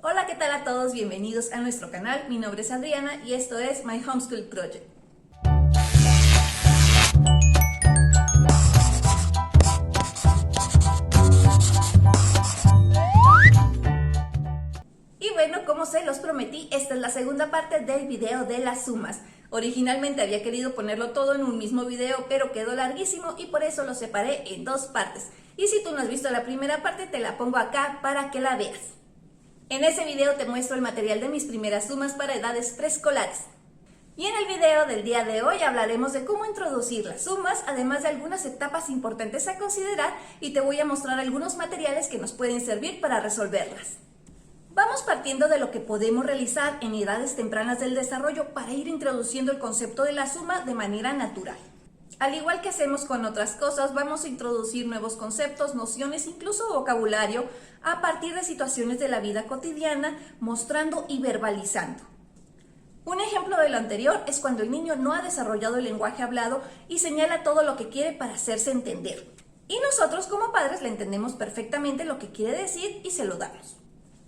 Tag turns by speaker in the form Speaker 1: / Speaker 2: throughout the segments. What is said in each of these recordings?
Speaker 1: Hola, ¿qué tal a todos? Bienvenidos a nuestro canal. Mi nombre es Adriana y esto es My Homeschool Project. Y bueno, como se los prometí, esta es la segunda parte del video de las sumas. Originalmente había querido ponerlo todo en un mismo video, pero quedó larguísimo y por eso lo separé en dos partes. Y si tú no has visto la primera parte, te la pongo acá para que la veas. En ese video te muestro el material de mis primeras sumas para edades preescolares. Y en el video del día de hoy hablaremos de cómo introducir las sumas, además de algunas etapas importantes a considerar, y te voy a mostrar algunos materiales que nos pueden servir para resolverlas. Vamos partiendo de lo que podemos realizar en edades tempranas del desarrollo para ir introduciendo el concepto de la suma de manera natural. Al igual que hacemos con otras cosas, vamos a introducir nuevos conceptos, nociones, incluso vocabulario, a partir de situaciones de la vida cotidiana, mostrando y verbalizando. Un ejemplo de lo anterior es cuando el niño no ha desarrollado el lenguaje hablado y señala todo lo que quiere para hacerse entender. Y nosotros como padres le entendemos perfectamente lo que quiere decir y se lo damos.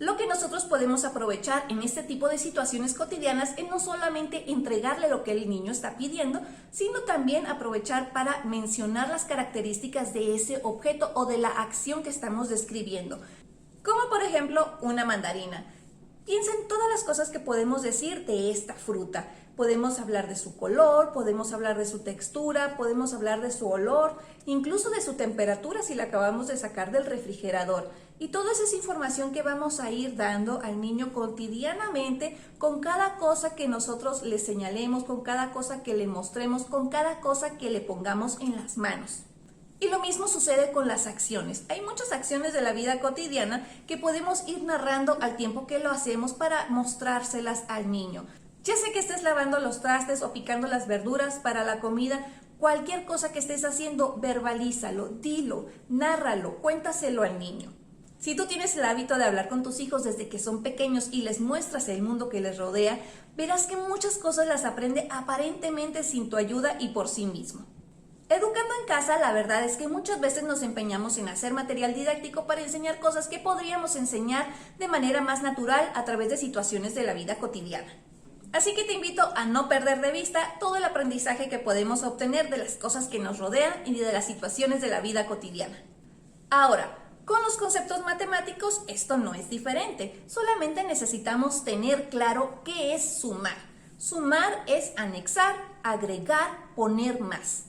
Speaker 1: Lo que nosotros podemos aprovechar en este tipo de situaciones cotidianas es no solamente entregarle lo que el niño está pidiendo, sino también aprovechar para mencionar las características de ese objeto o de la acción que estamos describiendo. Como por ejemplo una mandarina. Piensa en todas las cosas que podemos decir de esta fruta. Podemos hablar de su color, podemos hablar de su textura, podemos hablar de su olor, incluso de su temperatura si la acabamos de sacar del refrigerador. Y toda esa es información que vamos a ir dando al niño cotidianamente con cada cosa que nosotros le señalemos, con cada cosa que le mostremos, con cada cosa que le pongamos en las manos. Y lo mismo sucede con las acciones. Hay muchas acciones de la vida cotidiana que podemos ir narrando al tiempo que lo hacemos para mostrárselas al niño. Ya sé que estés lavando los trastes o picando las verduras para la comida, cualquier cosa que estés haciendo, verbalízalo, dilo, nárralo, cuéntaselo al niño. Si tú tienes el hábito de hablar con tus hijos desde que son pequeños y les muestras el mundo que les rodea, verás que muchas cosas las aprende aparentemente sin tu ayuda y por sí mismo. Educando en casa, la verdad es que muchas veces nos empeñamos en hacer material didáctico para enseñar cosas que podríamos enseñar de manera más natural a través de situaciones de la vida cotidiana. Así que te invito a no perder de vista todo el aprendizaje que podemos obtener de las cosas que nos rodean y de las situaciones de la vida cotidiana. Ahora, con los conceptos matemáticos esto no es diferente, solamente necesitamos tener claro qué es sumar. Sumar es anexar, agregar, poner más.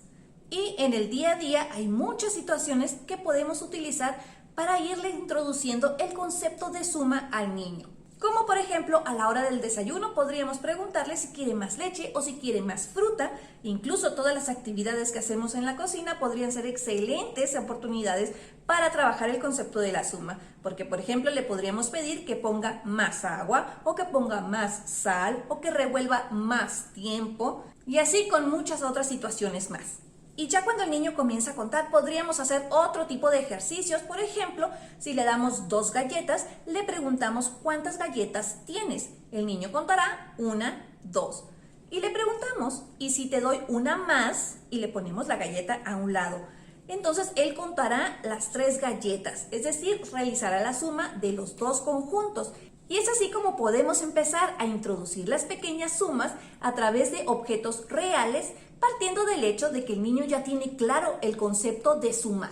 Speaker 1: Y en el día a día hay muchas situaciones que podemos utilizar para irle introduciendo el concepto de suma al niño. Como por ejemplo, a la hora del desayuno podríamos preguntarle si quiere más leche o si quiere más fruta. Incluso todas las actividades que hacemos en la cocina podrían ser excelentes oportunidades para trabajar el concepto de la suma. Porque por ejemplo, le podríamos pedir que ponga más agua o que ponga más sal o que revuelva más tiempo y así con muchas otras situaciones más. Y ya cuando el niño comienza a contar, podríamos hacer otro tipo de ejercicios. Por ejemplo, si le damos 2 galletas, le preguntamos ¿cuántas galletas tienes? El niño contará 1, 2. Y le preguntamos, ¿y si te doy una más? Y le ponemos la galleta a un lado. Entonces él contará las 3 galletas, es decir, realizará la suma de los 2 conjuntos. Y es así como podemos empezar a introducir las pequeñas sumas a través de objetos reales, partiendo del hecho de que el niño ya tiene claro el concepto de sumar.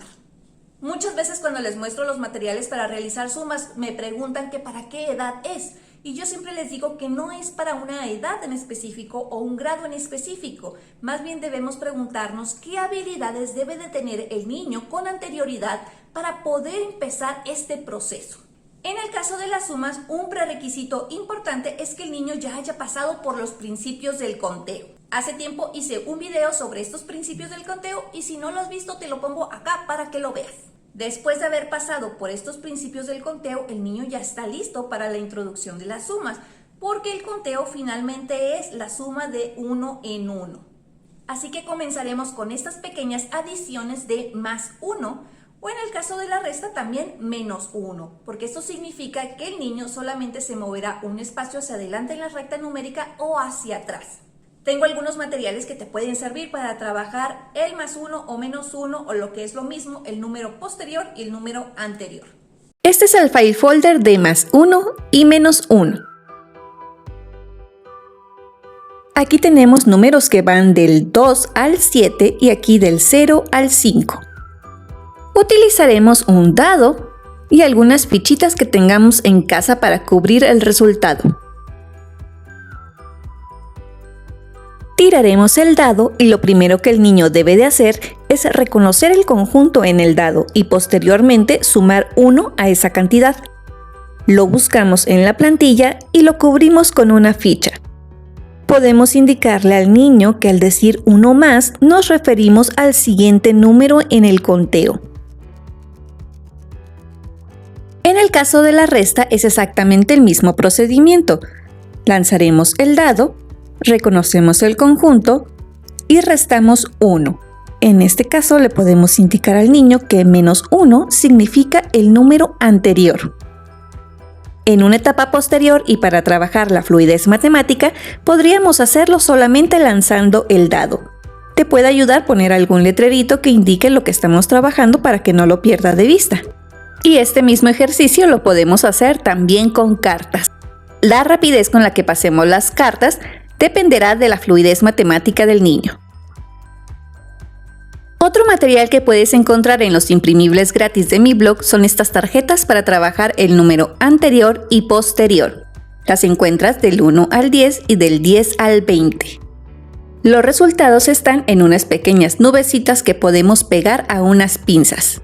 Speaker 1: Muchas veces cuando les muestro los materiales para realizar sumas, me preguntan que para qué edad es. Y yo siempre les digo que no es para una edad en específico o un grado en específico. Más bien debemos preguntarnos qué habilidades debe de tener el niño con anterioridad para poder empezar este proceso. En el caso de las sumas, un prerequisito importante es que el niño ya haya pasado por los principios del conteo. Hace tiempo hice un video sobre estos principios del conteo y si no lo has visto te lo pongo acá para que lo veas. Después de haber pasado por estos principios del conteo, el niño ya está listo para la introducción de las sumas, porque el conteo finalmente es la suma de 1 en 1. Así que comenzaremos con estas pequeñas adiciones de más 1, o en el caso de la resta también menos 1, porque esto significa que el niño solamente se moverá un espacio hacia adelante en la recta numérica o hacia atrás. Tengo algunos materiales que te pueden servir para trabajar el más 1 o menos 1 o lo que es lo mismo, el número posterior y el número anterior. Este es el file folder de +1 y -1. Aquí tenemos números que van del 2 al 7 y aquí del 0 al 5. Utilizaremos un dado y algunas fichitas que tengamos en casa para cubrir el resultado. Tiraremos el dado y lo primero que el niño debe de hacer es reconocer el conjunto en el dado y posteriormente sumar 1 a esa cantidad. Lo buscamos en la plantilla y lo cubrimos con una ficha. Podemos indicarle al niño que al decir 1 más nos referimos al siguiente número en el conteo. En el caso de la resta es exactamente el mismo procedimiento. Lanzaremos el dado, reconocemos el conjunto y restamos 1. En este caso le podemos indicar al niño que -1 significa el número anterior. En una etapa posterior y para trabajar la fluidez matemática, podríamos hacerlo solamente lanzando el dado. Te puede ayudar poner algún letrerito que indique lo que estamos trabajando para que no lo pierda de vista. Y este mismo ejercicio lo podemos hacer también con cartas. La rapidez con la que pasemos las cartas dependerá de la fluidez matemática del niño. Otro material que puedes encontrar en los imprimibles gratis de mi blog son estas tarjetas para trabajar el número anterior y posterior. Las encuentras del 1 al 10 y del 10 al 20. Los resultados están en unas pequeñas nubecitas que podemos pegar a unas pinzas.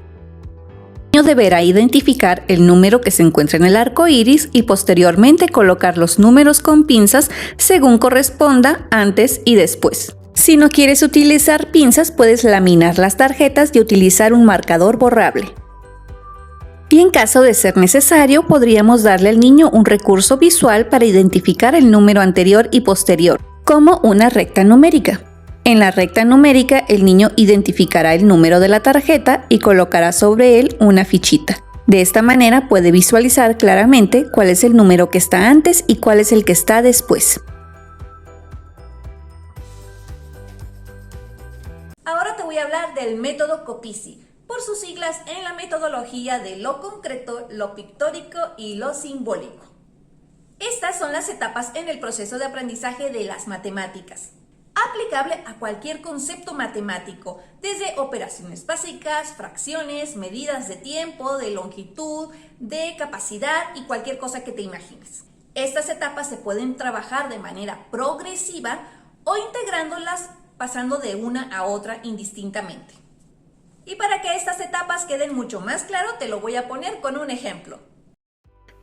Speaker 1: El niño deberá identificar el número que se encuentra en el arco iris y posteriormente colocar los números con pinzas según corresponda antes y después. Si no quieres utilizar pinzas, puedes laminar las tarjetas y utilizar un marcador borrable. Y en caso de ser necesario, podríamos darle al niño un recurso visual para identificar el número anterior y posterior, como una recta numérica. En la recta numérica, el niño identificará el número de la tarjeta y colocará sobre él una fichita. De esta manera puede visualizar claramente cuál es el número que está antes y cuál es el que está después. Ahora te voy a hablar del método Copici, por sus siglas en la metodología de lo concreto, lo pictórico y lo simbólico. Estas son las etapas en el proceso de aprendizaje de las matemáticas, aplicable a cualquier concepto matemático, desde operaciones básicas, fracciones, medidas de tiempo, de longitud, de capacidad y cualquier cosa que te imagines. Estas etapas se pueden trabajar de manera progresiva o integrándolas pasando de una a otra indistintamente. Y para que estas etapas queden mucho más claro, te lo voy a poner con un ejemplo.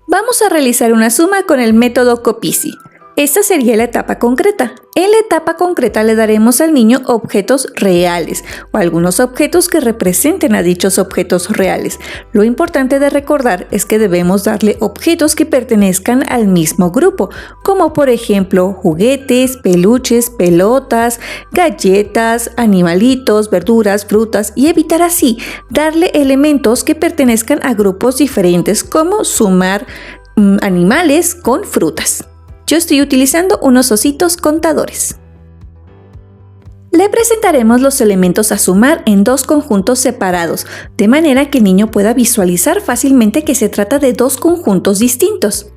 Speaker 1: Vamos a realizar una suma con el método Copici. Esta sería la etapa concreta. En la etapa concreta le daremos al niño objetos reales o algunos objetos que representen a dichos objetos reales. Lo importante de recordar es que debemos darle objetos que pertenezcan al mismo grupo, como por ejemplo juguetes, peluches, pelotas, galletas, animalitos, verduras, frutas y evitar así darle elementos que pertenezcan a grupos diferentes como sumar animales con frutas. Yo estoy utilizando unos ositos contadores. Le presentaremos los elementos a sumar en dos conjuntos separados, de manera que el niño pueda visualizar fácilmente que se trata de dos conjuntos distintos.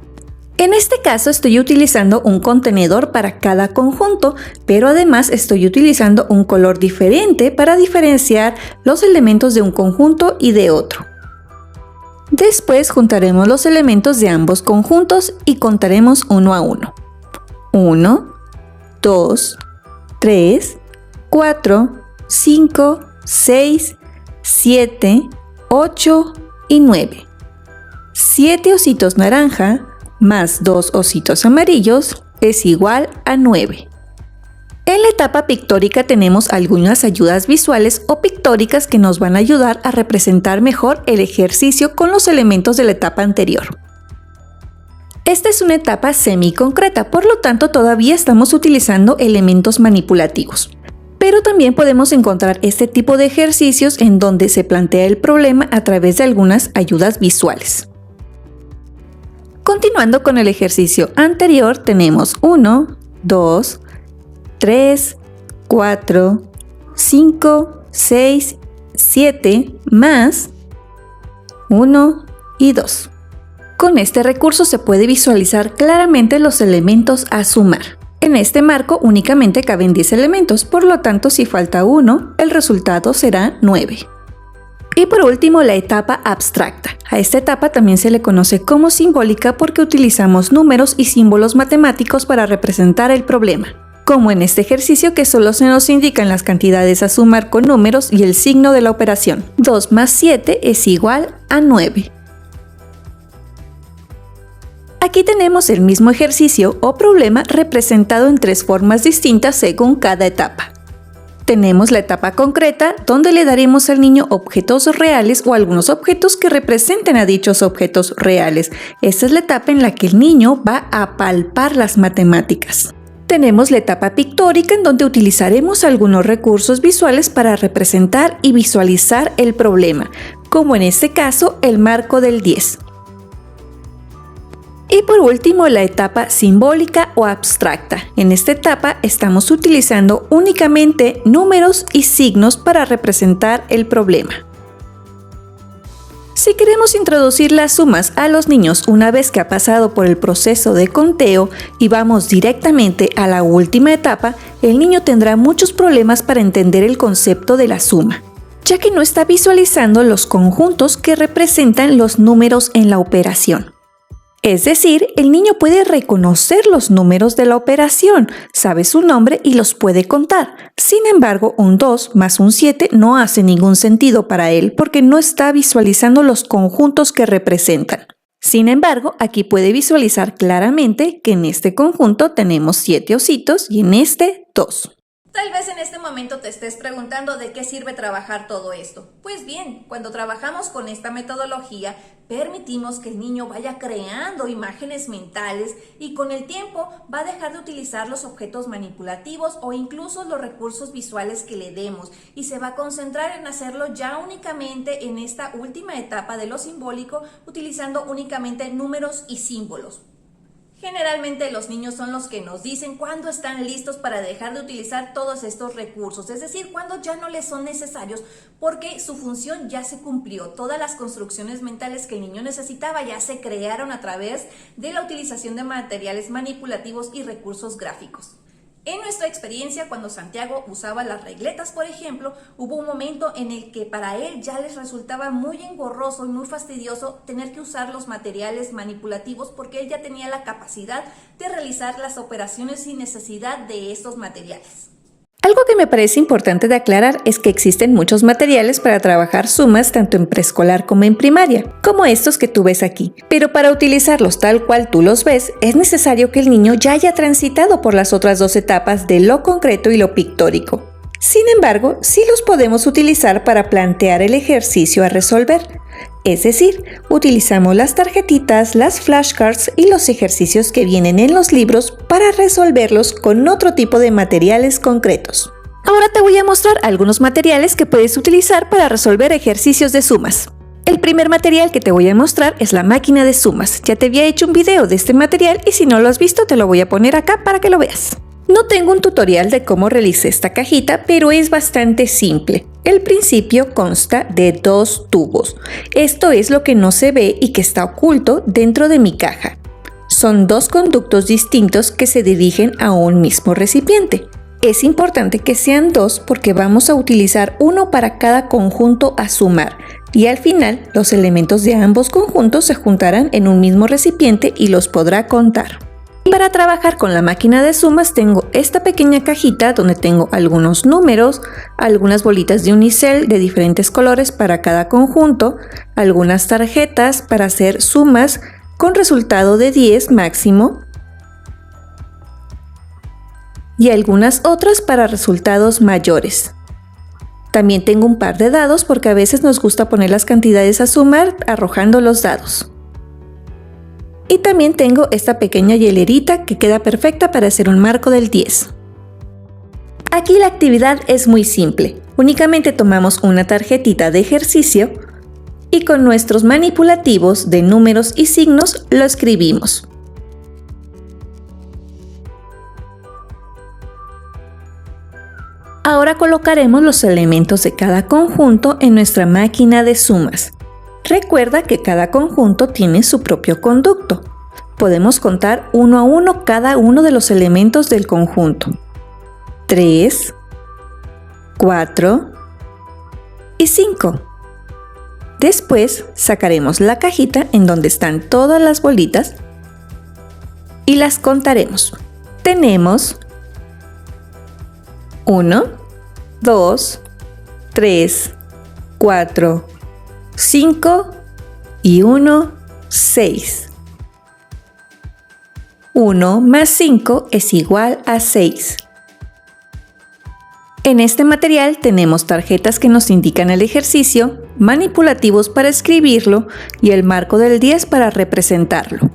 Speaker 1: En este caso estoy utilizando un contenedor para cada conjunto, pero además estoy utilizando un color diferente para diferenciar los elementos de un conjunto y de otro. Después juntaremos los elementos de ambos conjuntos y contaremos uno a uno. 1, 2, 3, 4, 5, 6, 7, 8 y 9. 7 ositos naranja más 2 ositos amarillos es igual a 9. En la etapa pictórica tenemos algunas ayudas visuales o pictóricas que nos van a ayudar a representar mejor el ejercicio con los elementos de la etapa anterior. Esta es una etapa semi-concreta, por lo tanto todavía estamos utilizando elementos manipulativos. Pero también podemos encontrar este tipo de ejercicios en donde se plantea el problema a través de algunas ayudas visuales. Continuando con el ejercicio anterior, tenemos 1, 2, 3, 4, 5, 6, 7 más 1,
Speaker 2: y 2. Con este recurso se puede visualizar claramente los elementos a sumar. En este marco únicamente caben 10 elementos, por lo tanto si falta uno, el resultado será 9. Y por último, la etapa abstracta. A esta etapa también se le conoce como simbólica porque utilizamos números y símbolos matemáticos para representar el problema, como en este ejercicio que solo se nos indican las cantidades a sumar con números y el signo de la operación. 2 más 7 es igual a 9. Aquí tenemos el mismo ejercicio o problema representado en 3 formas distintas según cada etapa. Tenemos la etapa concreta, donde le daremos al niño objetos reales o algunos objetos que representen a dichos objetos reales. Esta es la etapa en la que el niño va a palpar las matemáticas. Tenemos la etapa pictórica, en donde utilizaremos algunos recursos visuales para representar y visualizar el problema, como en este caso el marco del 10. Y por último, la etapa simbólica o abstracta. En esta etapa estamos utilizando únicamente números y signos para representar el problema. Si queremos introducir las sumas a los niños una vez que ha pasado por el proceso de conteo y vamos directamente a la última etapa, el niño tendrá muchos problemas para entender el concepto de la suma, ya que no está visualizando los conjuntos que representan los números en la operación. Es decir, el niño puede reconocer los números de la operación, sabe su nombre y los puede contar. Sin embargo, un 2 más un 7 no hace ningún sentido para él porque no está visualizando los conjuntos que representan. Sin embargo, aquí puede visualizar claramente que en este conjunto tenemos 7 ositos y en este 2.
Speaker 1: Tal vez en este momento te estés preguntando de qué sirve trabajar todo esto. Pues bien, cuando trabajamos con esta metodología, permitimos que el niño vaya creando imágenes mentales y con el tiempo va a dejar de utilizar los objetos manipulativos o incluso los recursos visuales que le demos y se va a concentrar en hacerlo ya únicamente en esta última etapa de lo simbólico, utilizando únicamente números y símbolos. Generalmente los niños son los que nos dicen cuándo están listos para dejar de utilizar todos estos recursos, es decir, cuándo ya no les son necesarios porque su función ya se cumplió. Todas las construcciones mentales que el niño necesitaba ya se crearon a través de la utilización de materiales manipulativos y recursos gráficos. En nuestra experiencia, cuando Santiago usaba las regletas, por ejemplo, hubo un momento en el que para él ya les resultaba muy engorroso y muy fastidioso tener que usar los materiales manipulativos porque él ya tenía la capacidad de realizar las operaciones sin necesidad de estos materiales.
Speaker 2: Algo que me parece importante de aclarar es que existen muchos materiales para trabajar sumas tanto en preescolar como en primaria, como estos que tú ves aquí. Pero para utilizarlos tal cual tú los ves, es necesario que el niño ya haya transitado por las otras 2 etapas de lo concreto y lo pictórico. Sin embargo, sí los podemos utilizar para plantear el ejercicio a resolver. Es decir, utilizamos las tarjetitas, las flashcards y los ejercicios que vienen en los libros para resolverlos con otro tipo de materiales concretos. Ahora te voy a mostrar algunos materiales que puedes utilizar para resolver ejercicios de sumas. El primer material que te voy a mostrar es la máquina de sumas. Ya te había hecho un video de este material y si no lo has visto te lo voy a poner acá para que lo veas. No tengo un tutorial de cómo realicé esta cajita, pero es bastante simple. El principio consta de 2 tubos. Esto es lo que no se ve y que está oculto dentro de mi caja. Son 2 conductos distintos que se dirigen a un mismo recipiente. Es importante que sean 2 porque vamos a utilizar uno para cada conjunto a sumar y al final los elementos de ambos conjuntos se juntarán en un mismo recipiente y los podrá contar. Para trabajar con la máquina de sumas tengo esta pequeña cajita donde tengo algunos números, algunas bolitas de unicel de diferentes colores para cada conjunto, algunas tarjetas para hacer sumas con resultado de 10 máximo y algunas otras para resultados mayores. También tengo un par de dados porque a veces nos gusta poner las cantidades a sumar arrojando los dados. Y también tengo esta pequeña hielerita que queda perfecta para hacer un marco del 10. Aquí la actividad es muy simple. Únicamente tomamos una tarjetita de ejercicio y con nuestros manipulativos de números y signos lo escribimos. Ahora colocaremos los elementos de cada conjunto en nuestra máquina de sumas. Recuerda que cada conjunto tiene su propio conducto. Podemos contar uno a uno cada uno de los elementos del conjunto. 3, 4 y 5. Después sacaremos la cajita en donde están todas las bolitas y las contaremos. Tenemos 1, 2, 3, 4, 5 y 1, 6. 1 más 5 es igual a 6. En este material tenemos tarjetas que nos indican el ejercicio, manipulativos para escribirlo y el marco del 10 para representarlo.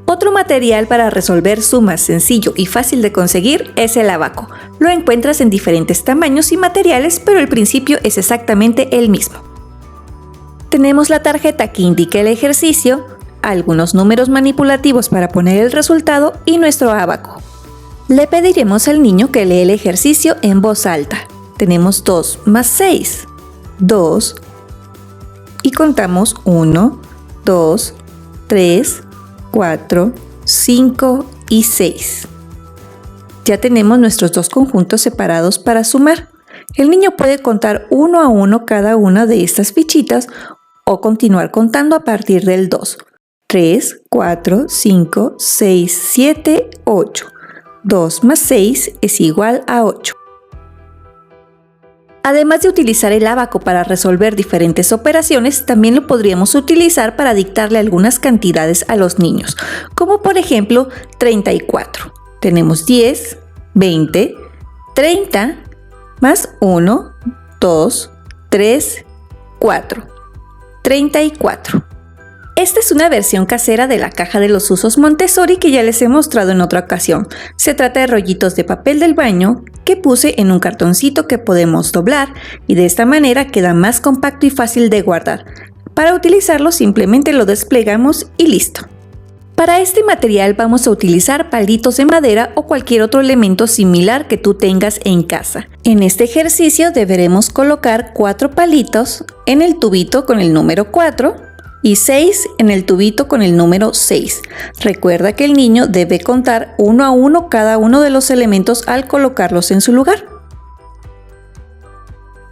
Speaker 2: Otro material para resolver sumas sencillo y fácil de conseguir es el ábaco. Lo encuentras en diferentes tamaños y materiales, pero el principio es exactamente el mismo. Tenemos la tarjeta que indica el ejercicio, algunos números manipulativos para poner el resultado y nuestro ábaco. Le pediremos al niño que lea el ejercicio en voz alta. Tenemos 2 más 6, 2, y contamos 1, 2, 3, 4, 5 y 6. Ya tenemos nuestros dos conjuntos separados para sumar. El niño puede contar uno a uno cada una de estas fichitas o continuar contando a partir del 2. 3, 4, 5, 6, 7, 8. 2 más 6 es igual a 8. Además de utilizar el ábaco para resolver diferentes operaciones, también lo podríamos utilizar para dictarle algunas cantidades a los niños, como por ejemplo 34. Tenemos 10, 20, 30, más 1, 2, 3, 4. 34. Esta es una versión casera de la caja de los usos Montessori que ya les he mostrado en otra ocasión. Se trata de rollitos de papel del baño que puse en un cartoncito que podemos doblar y de esta manera queda más compacto y fácil de guardar. Para utilizarlo simplemente lo desplegamos y listo. Para este material vamos a utilizar palitos de madera o cualquier otro elemento similar que tú tengas en casa. En este ejercicio deberemos colocar 4 palitos en el tubito con el número 4 y 6 en el tubito con el número 6. Recuerda que el niño debe contar uno a uno cada uno de los elementos al colocarlos en su lugar.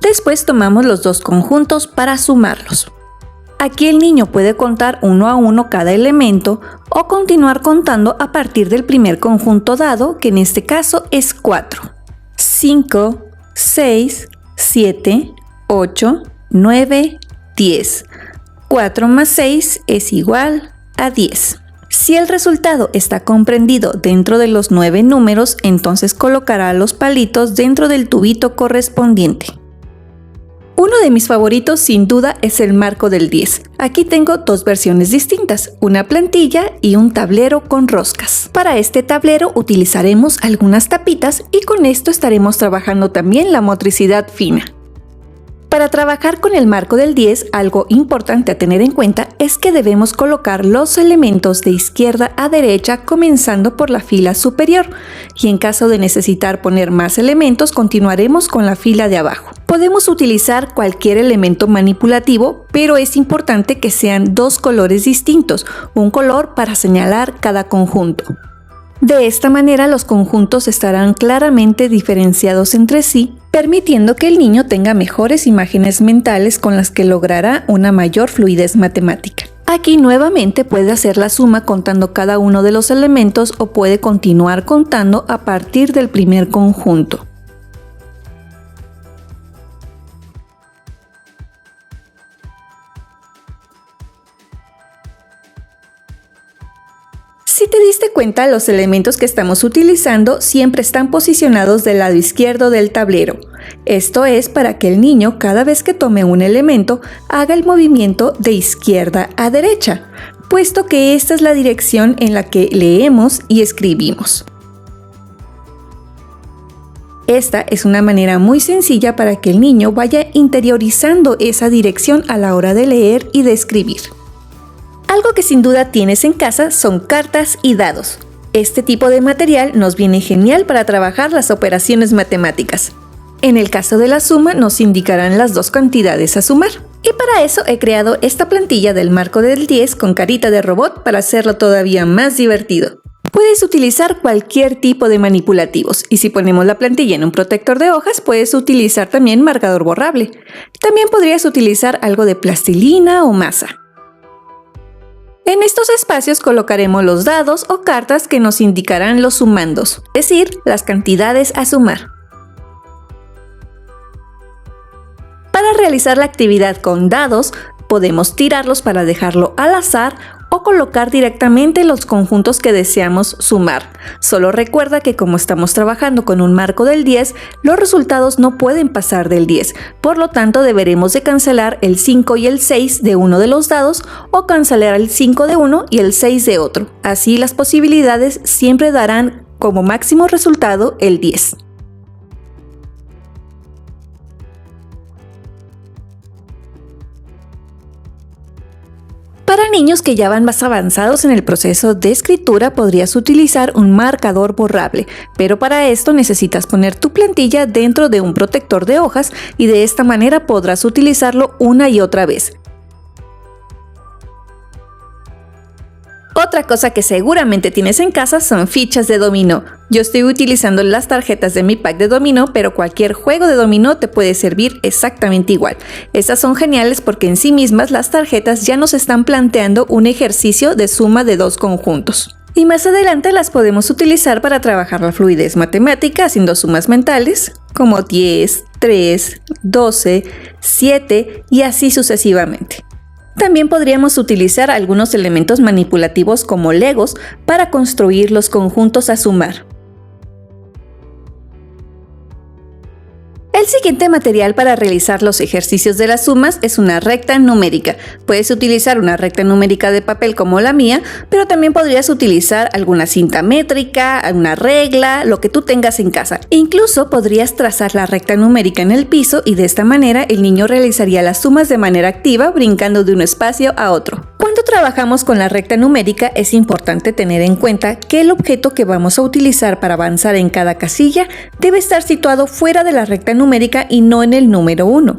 Speaker 2: Después tomamos los dos conjuntos para sumarlos. Aquí el niño puede contar uno a uno cada elemento o continuar contando a partir del primer conjunto dado, que en este caso es 4. 5, 6, 7, 8, 9, 10. 4 más 6 es igual a 10. Si el resultado está comprendido dentro de los 9 números, entonces colocará los palitos dentro del tubito correspondiente. Uno de mis favoritos sin duda es el marco del 10. Aquí tengo dos versiones distintas, una plantilla y un tablero con roscas. Para este tablero utilizaremos algunas tapitas y con esto estaremos trabajando también la motricidad fina. Para trabajar con el marco del 10, algo importante a tener en cuenta es que debemos colocar los elementos de izquierda a derecha comenzando por la fila superior y en caso de necesitar poner más elementos continuaremos con la fila de abajo. Podemos utilizar cualquier elemento manipulativo, pero es importante que sean dos colores distintos, un color para señalar cada conjunto. De esta manera los conjuntos estarán claramente diferenciados entre sí, permitiendo que el niño tenga mejores imágenes mentales con las que logrará una mayor fluidez matemática. Aquí nuevamente puede hacer la suma contando cada uno de los elementos o puede continuar contando a partir del primer conjunto. Si te diste cuenta, los elementos que estamos utilizando siempre están posicionados del lado izquierdo del tablero. Esto es para que el niño, cada vez que tome un elemento, haga el movimiento de izquierda a derecha, puesto que esta es la dirección en la que leemos y escribimos. Esta es una manera muy sencilla para que el niño vaya interiorizando esa dirección a la hora de leer y de escribir. Algo que sin duda tienes en casa son cartas y dados. Este tipo de material nos viene genial para trabajar las operaciones matemáticas. En el caso de la suma nos indicarán las dos cantidades a sumar. Y para eso he creado esta plantilla del marco del 10 con carita de robot para hacerlo todavía más divertido. Puedes utilizar cualquier tipo de manipulativos y si ponemos la plantilla en un protector de hojas puedes utilizar también marcador borrable. También podrías utilizar algo de plastilina o masa. En estos espacios colocaremos los dados o cartas que nos indicarán los sumandos, es decir, las cantidades a sumar. Para realizar la actividad con dados, podemos tirarlos para dejarlo al azar o colocar directamente los conjuntos que deseamos sumar. Solo recuerda que como estamos trabajando con un marco del 10, los resultados no pueden pasar del 10. Por lo tanto, deberemos de cancelar el 5 y el 6 de uno de los dados o cancelar el 5 de uno y el 6 de otro. Así las posibilidades siempre darán como máximo resultado el 10. Para niños que ya van más avanzados en el proceso de escritura podrías utilizar un marcador borrable, pero para esto necesitas poner tu plantilla dentro de un protector de hojas y de esta manera podrás utilizarlo una y otra vez. Otra cosa que seguramente tienes en casa son fichas de dominó. Yo estoy utilizando las tarjetas de mi pack de dominó, pero cualquier juego de dominó te puede servir exactamente igual. Estas son geniales porque en sí mismas las tarjetas ya nos están planteando un ejercicio de suma de dos conjuntos. Y más adelante las podemos utilizar para trabajar la fluidez matemática haciendo sumas mentales, como 10, 3, 12, 7 y así sucesivamente. También podríamos utilizar algunos elementos manipulativos como legos para construir los conjuntos a sumar. El siguiente material para realizar los ejercicios de las sumas es una recta numérica. Puedes utilizar una recta numérica de papel como la mía, pero también podrías utilizar alguna cinta métrica, una regla, lo que tú tengas en casa. Incluso podrías trazar la recta numérica en el piso y de esta manera el niño realizaría las sumas de manera activa, brincando de un espacio a otro. Cuando trabajamos con la recta numérica es importante tener en cuenta que el objeto que vamos a utilizar para avanzar en cada casilla debe estar situado fuera de la recta numérica y no en el número 1.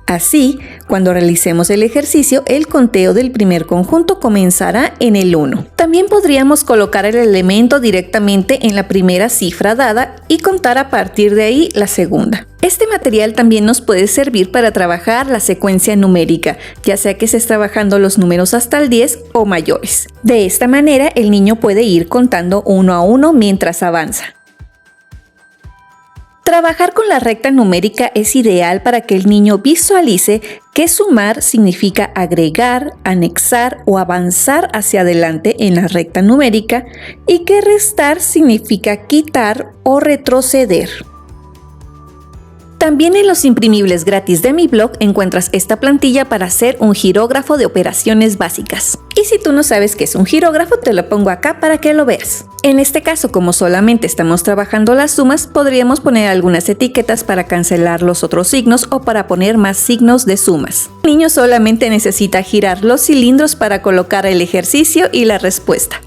Speaker 2: Así, cuando realicemos el ejercicio, el conteo del primer conjunto comenzará en el 1. También podríamos colocar el elemento directamente en la primera cifra dada y contar a partir de ahí la segunda. Este material también nos puede servir para trabajar la secuencia numérica, ya sea que estés trabajando los números hasta el 10 o mayores. De esta manera, el niño puede ir contando uno a uno mientras avanza. Trabajar con la recta numérica es ideal para que el niño visualice que sumar significa agregar, anexar o avanzar hacia adelante en la recta numérica y que restar significa quitar o retroceder. También en los imprimibles gratis de mi blog encuentras esta plantilla para hacer un girógrafo de operaciones básicas. Y si tú no sabes qué es un girógrafo, te lo pongo acá para que lo veas. En este caso, como solamente estamos trabajando las sumas, podríamos poner algunas etiquetas para cancelar los otros signos o para poner más signos de sumas. El niño solamente necesita girar los cilindros para colocar el ejercicio y la respuesta.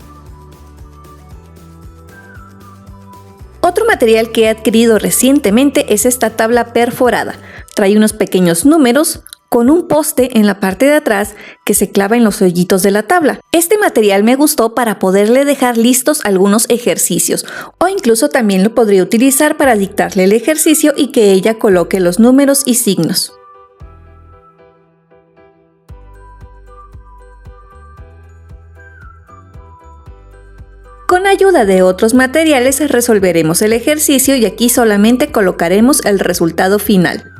Speaker 2: Otro material que he adquirido recientemente es esta tabla perforada. Trae unos pequeños números con un poste en la parte de atrás que se clava en los hoyitos de la tabla. Este material me gustó para poderle dejar listos algunos ejercicios o incluso también lo podría utilizar para dictarle el ejercicio y que ella coloque los números y signos. Con ayuda de otros materiales resolveremos el ejercicio y aquí solamente colocaremos el resultado final.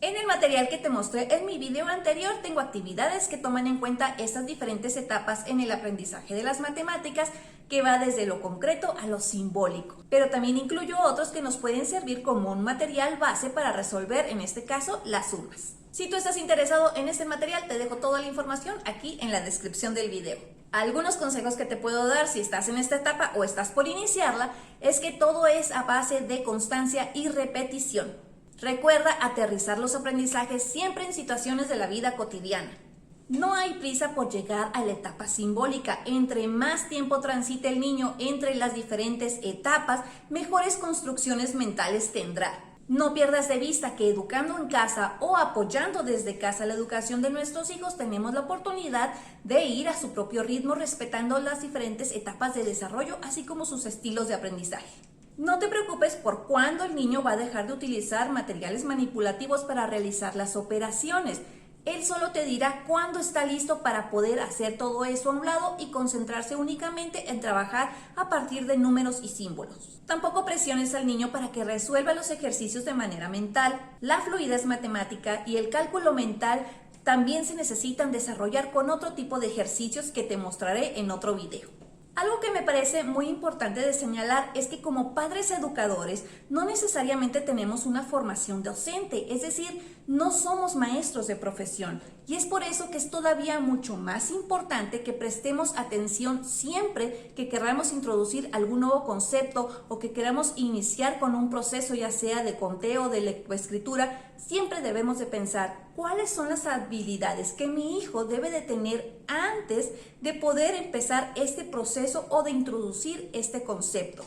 Speaker 1: En el material que te mostré en mi video anterior tengo actividades que toman en cuenta estas diferentes etapas en el aprendizaje de las matemáticas que va desde lo concreto a lo simbólico. Pero también incluyo otros que nos pueden servir como un material base para resolver, en este caso, las sumas. Si tú estás interesado en este material, te dejo toda la información aquí en la descripción del video. Algunos consejos que te puedo dar si estás en esta etapa o estás por iniciarla es que todo es a base de constancia y repetición. Recuerda aterrizar los aprendizajes siempre en situaciones de la vida cotidiana. No hay prisa por llegar a la etapa simbólica. Entre más tiempo transite el niño entre las diferentes etapas, mejores construcciones mentales tendrá. No pierdas de vista que educando en casa o apoyando desde casa la educación de nuestros hijos tenemos la oportunidad de ir a su propio ritmo respetando las diferentes etapas de desarrollo así como sus estilos de aprendizaje. No te preocupes por cuándo el niño va a dejar de utilizar materiales manipulativos para realizar las operaciones. Él solo te dirá cuándo está listo para poder hacer todo eso a un lado y concentrarse únicamente en trabajar a partir de números y símbolos. Tampoco presiones al niño para que resuelva los ejercicios de manera mental. La fluidez matemática y el cálculo mental también se necesitan desarrollar con otro tipo de ejercicios que te mostraré en otro video. Algo que me parece muy importante de señalar es que como padres educadores no necesariamente tenemos una formación docente, es decir, no somos maestros de profesión y es por eso que es todavía mucho más importante que prestemos atención siempre que queramos introducir algún nuevo concepto o que queramos iniciar con un proceso ya sea de conteo o de lectoescritura. Siempre debemos de pensar cuáles son las habilidades que mi hijo debe de tener antes de poder empezar este proceso o de introducir este concepto.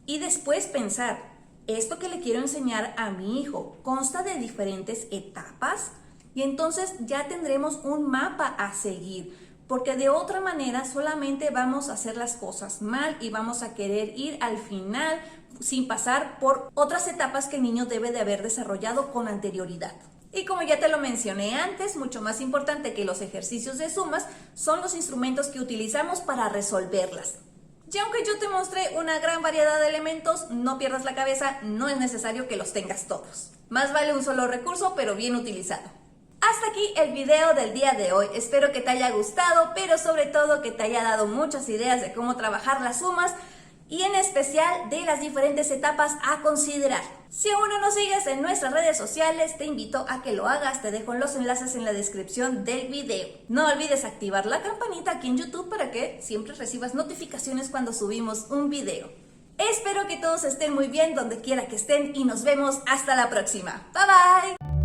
Speaker 1: Y después pensar, ¿esto que le quiero enseñar a mi hijo consta de diferentes etapas? Y entonces ya tendremos un mapa a seguir, porque de otra manera solamente vamos a hacer las cosas mal y vamos a querer ir al final sin pasar por otras etapas que el niño debe de haber desarrollado con anterioridad. Y como ya te lo mencioné antes, mucho más importante que los ejercicios de sumas son los instrumentos que utilizamos para resolverlas. Y aunque yo te mostré una gran variedad de elementos, no pierdas la cabeza, no es necesario que los tengas todos. Más vale un solo recurso, pero bien utilizado. Hasta aquí el video del día de hoy. Espero que te haya gustado, pero sobre todo que te haya dado muchas ideas de cómo trabajar las sumas y en especial de las diferentes etapas a considerar. Si aún no nos sigues en nuestras redes sociales, te invito a que lo hagas. Te dejo los enlaces en la descripción del video. No olvides activar la campanita aquí en YouTube para que siempre recibas notificaciones cuando subimos un video. Espero que todos estén muy bien donde quiera que estén y nos vemos hasta la próxima. Bye bye.